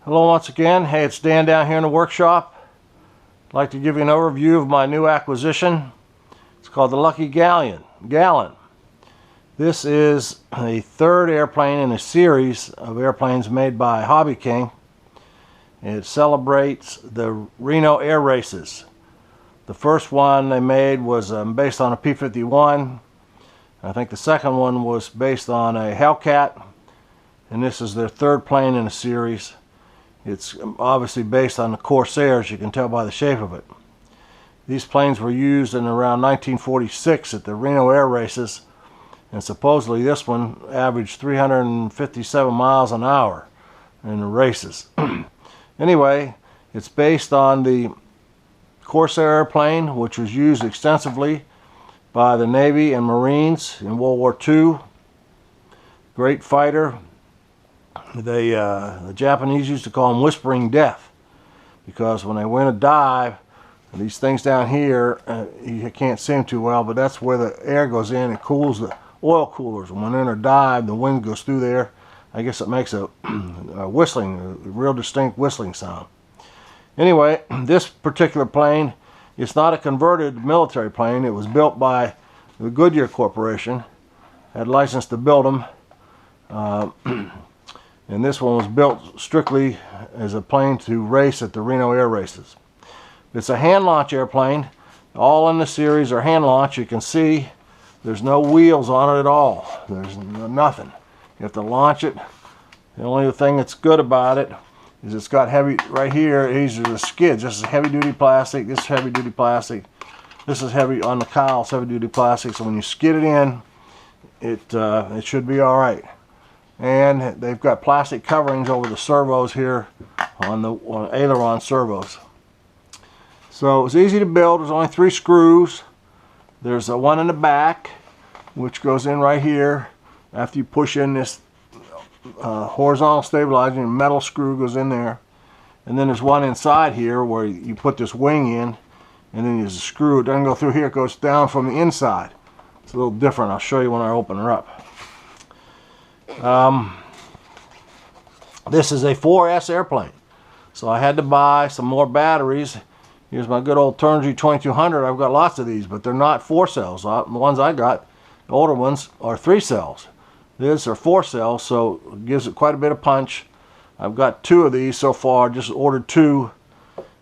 Hello once again. Hey, it's Dan down here in the workshop. I'd like to give you an overview of my new acquisition. It's called the Lucky Gallon. This is a third airplane in a series of airplanes made by Hobby King. It celebrates the Reno air races. The first one they made was based on a P-51. I think the second one was based on a Hellcat. And this is their third plane in a series. It's obviously based on the Corsairs, you can tell by the shape of it. These planes were used in around 1946 at the Reno air races, and supposedly this one averaged 357 miles an hour in the races. Anyway, it's based on the Corsair airplane, which was used extensively by the Navy and Marines in World War II. Great fighter. The Japanese used to call them Whispering Death, because when they went to dive, these things down here, you can't see them too well, but that's where the air goes in and cools the oil coolers. And when they're in a dive, the wind goes through there. I guess it makes a whistling, a real distinct whistling sound. Anyway, this particular plane, it's not a converted military plane. It was built by the Goodyear Corporation, had license to build them. And this one was built strictly as a plane to race at the Reno air races. It's a hand launch airplane. All in the series are hand launch. You can see there's no wheels on it at all. There's nothing. You have to launch it. The only thing that's good about it is it's got heavy, right here, these are the skids. This is heavy duty plastic. This is heavy duty plastic. This is heavy on the cowls, heavy duty plastic. So when you skid it in, it should be all right. And they've got plastic coverings over the servos here on the aileron servos. So it's easy to build. There's only 3 screws. There's one in the back, which goes in right here. After you push in this horizontal stabilizing, a metal screw goes in there. And then there's one inside here where you put this wing in, and then there's a screw. It doesn't go through here. It goes down from the inside. It's a little different. I'll show you when I open her up. This is a 4S airplane, so I had to buy some more batteries. Here's my good old Turnigy 2200. I've got lots of these, but they're not 4 cells. The ones I got, the older ones, are 3 cells. These are 4 cells, so it gives it quite a bit of punch. I've got 2 of these so far. Just ordered 2,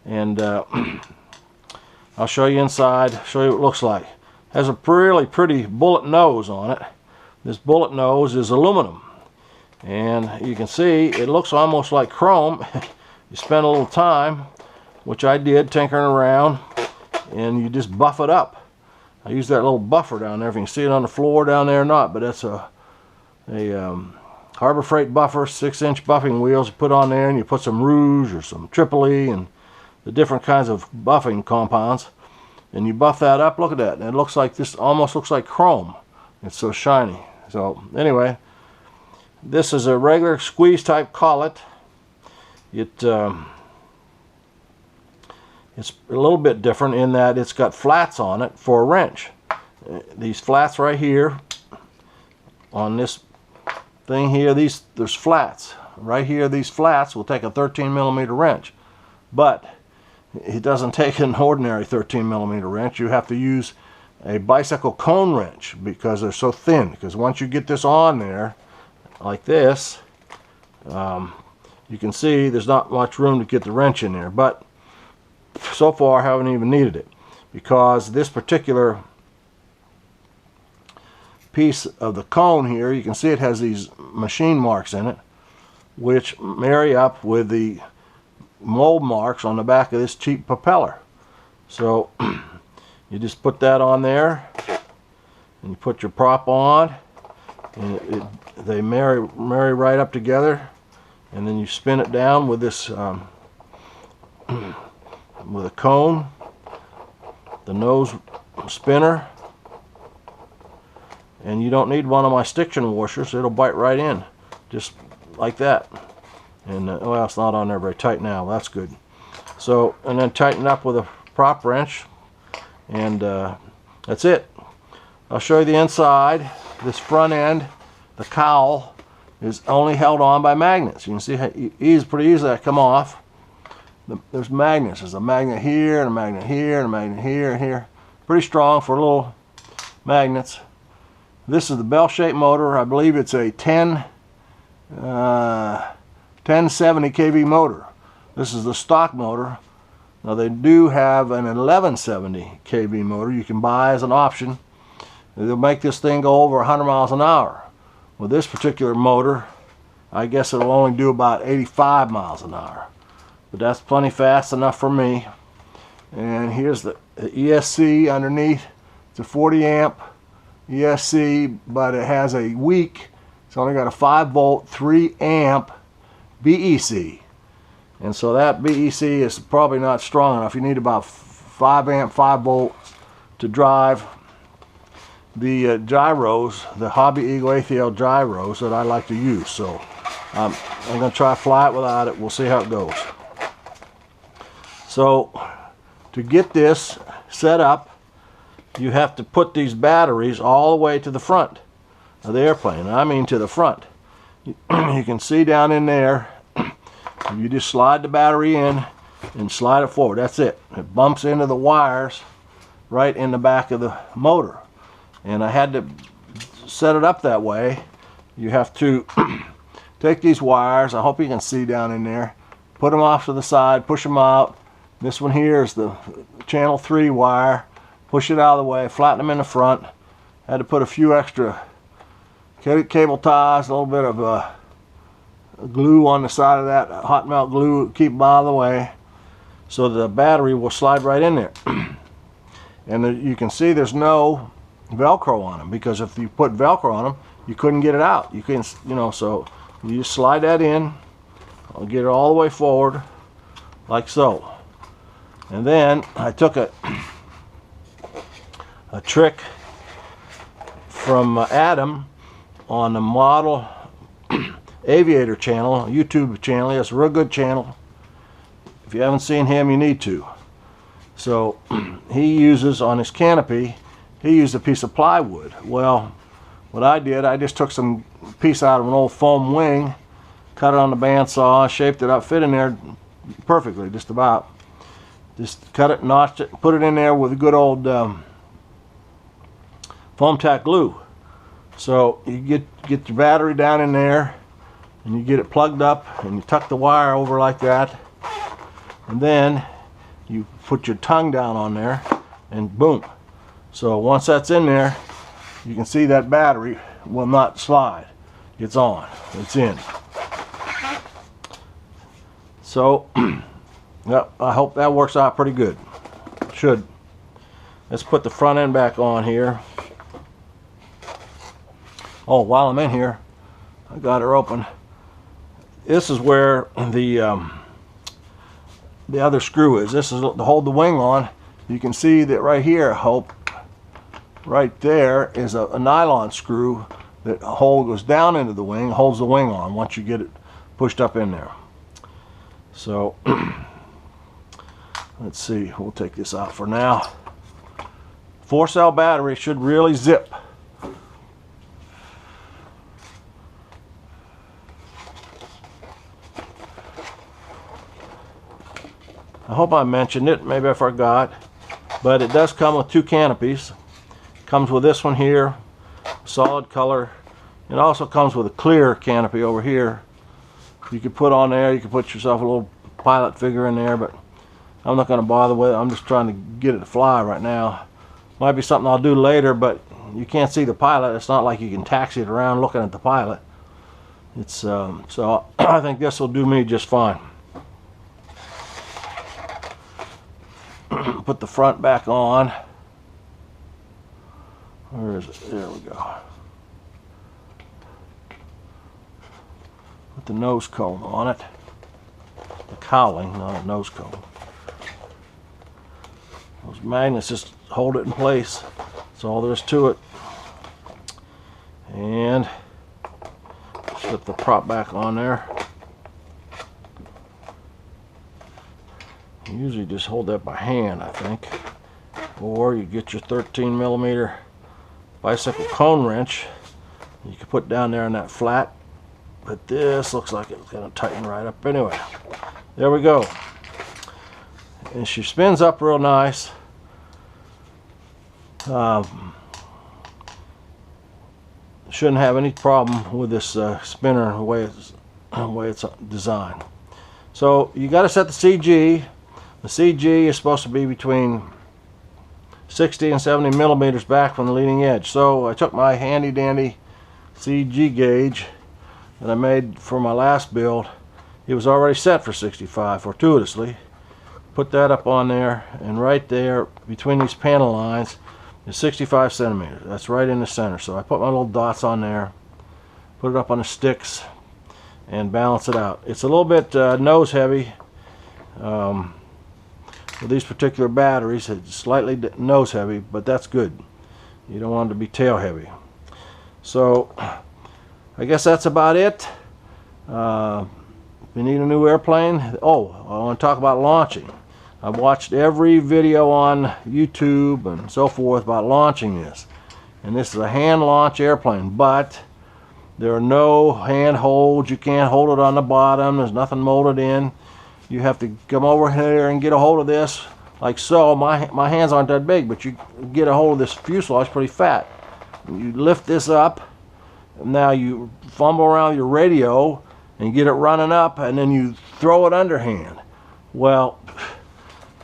and I'll show you inside, show you what it looks like. It has a really pretty bullet nose on it. This bullet nose is aluminum, and you can see it looks almost like chrome. You spend a little time, which I did, tinkering around, and you just buff it up. I use that little buffer down there, if you can see it on the floor down there or not, but that's a Harbor Freight buffer, 6-inch buffing wheels. You put on there, and you put some Rouge or some Tripoli and the different kinds of buffing compounds, and you buff that up. Look at that, and it looks like this, almost looks like chrome. It's so shiny. So anyway, this is a regular squeeze type collet. It's a little bit different in that it's got flats on it for a wrench. These flats right here on this thing here, there's flats right here. These flats will take a 13mm wrench, but it doesn't take an ordinary 13mm wrench. You have to use a bicycle cone wrench because they're so thin. Because once you get this on there like this, you can see there's not much room to get the wrench in there, but so far I haven't even needed it, because this particular piece of the cone here, you can see it has these machine marks in it, which marry up with the mold marks on the back of this cheap propeller. So you just put that on there, and you put your prop on, and they marry right up together, and then you spin it down with this with a cone, the nose spinner, and you don't need one of my stiction washers. It'll bite right in, just like that. And well, it's not on there very tight now. That's good. So, and then tighten up with a prop wrench. And that's it. I'll show you the inside. This front end, the cowl, is only held on by magnets. You can see how pretty easily that come off. There's magnets. There's a magnet here, and a magnet here, and a magnet here, and here. Pretty strong for little magnets. This is the bell-shaped motor. I believe it's a 1070 kV motor. This is the stock motor. Now they do have an 1170 kV motor you can buy as an option. They'll make this thing go over 100 miles an hour. With this particular motor, I guess it'll only do about 85 miles an hour. But that's plenty fast enough for me. And here's the ESC underneath. It's a 40 amp ESC, but it has a weak, it's only got a 5 volt 3 amp BEC. And so that BEC is probably not strong enough. You need about 5 amp 5 volts to drive the gyros, the Hobby Eagle ATL gyros that I like to use. So I'm going to try to fly it without it. We'll see how it goes. So to get this set up, you have to put these batteries all the way to the front of the airplane. I mean to the front. You can see down in there, you just slide the battery in and slide it forward. That's it. It bumps into the wires right in the back of the motor. And I had to set it up that way. You have to take these wires, I hope you can see down in there, put them off to the side, push them out. This one here is the channel 3 wire. Push it out of the way, flatten them in the front. Had to put a few extra cable ties, a little bit of glue on the side of that, hot melt glue, keep them out of the way, so the battery will slide right in there. And you can see there's no Velcro on them, because if you put Velcro on them, you couldn't get it out. You couldn't, so you just slide that in. I'll get it all the way forward, like so. And then I took a trick from Adam on the Model Aviator channel, YouTube channel. It's a real good channel. If you haven't seen him, you need to. So he uses on his canopy, he used a piece of plywood. Well, what I did, I just took some piece out of an old foam wing, cut it on the bandsaw, shaped it up, fit in there perfectly, just about. Just cut it, notched it, put it in there with a good old foam tack glue. So you get your battery down in there, and you get it plugged up, and you tuck the wire over like that, and then you put your tongue down on there, and boom. So once that's in there, you can see that battery will not slide. It's on. It's in. So yep, I hope that works out pretty good. Should. Let's put the front end back on here. Oh, while I'm in here, I got her open. This is where the other screw is. This is to hold the wing on. You can see that right here, I hope, right there is a nylon screw that goes down into the wing, holds the wing on once you get it pushed up in there. So let's see, we'll take this out for now. 4-cell battery should really zip. I hope I mentioned it, maybe I forgot, but it does come with 2 canopies. It comes with this one here, solid color. It also comes with a clear canopy over here. You could put on there, you could put yourself a little pilot figure in there, but I'm not going to bother with it. I'm just trying to get it to fly right now. Might be something I'll do later, but you can't see the pilot. It's not like you can taxi it around looking at the pilot. It's so I think this will do me just fine. Put the front back on. Where is it? There we go. Put the nose cone on it. The cowling, not a nose cone. Those magnets just hold it in place. That's all there is to it. And slip the prop back on there. You usually just hold that by hand, I think. Or you get your 13mm bicycle cone wrench. You can put down there on that flat but this looks like it's going to tighten right up. Anyway, there we go. And she spins up real nice. Shouldn't have any problem with this spinner the way it's designed. So you got to set the CG. The CG is supposed to be between 60 and 70 millimeters back from the leading edge. So I took my handy dandy CG gauge that I made for my last build. It was already set for 65 fortuitously. Put that up on there, and right there between these panel lines is 65 centimeters. That's right in the center. So I put my little dots on there, put it up on the sticks, and balance it out. It's a little bit nose heavy. With these particular batteries, it's slightly nose heavy, but that's good. You don't want it to be tail heavy. So I guess that's about it. If you need a new airplane, oh, I want to talk about launching. I've watched every video on YouTube and so forth about launching this. And this is a hand launch airplane, but there are no hand holds. You can't hold it on the bottom. There's nothing molded in. You have to come over here and get a hold of this like so. My hands aren't that big, but you get a hold of this fuselage pretty fat. You lift this up, and now you fumble around your radio and get it running up, and then you throw it underhand. Well,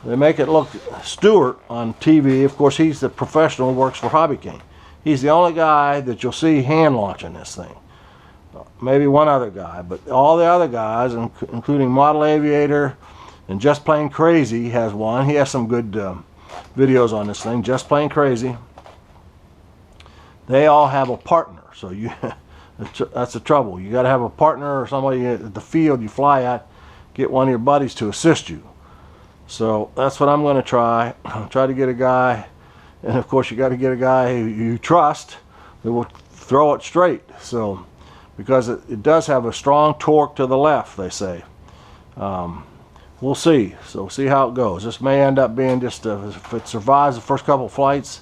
they make it look, Stewart on TV, of course he's the professional who works for Hobby King. He's the only guy that you'll see hand launching this thing. Maybe one other guy, but all the other guys, including Model Aviator and Just Plain Crazy has one. He has some good videos on this thing, Just Plain Crazy. They all have a partner, so you that's the trouble. You got to have a partner or somebody at the field you fly at, get one of your buddies to assist you. So that's what I'm going to try. I'll try to get a guy, and of course you got to get a guy who you trust that will throw it straight. So because it does have a strong torque to the left, they say. We'll see. So see how it goes. This may end up being just if it survives the first couple flights.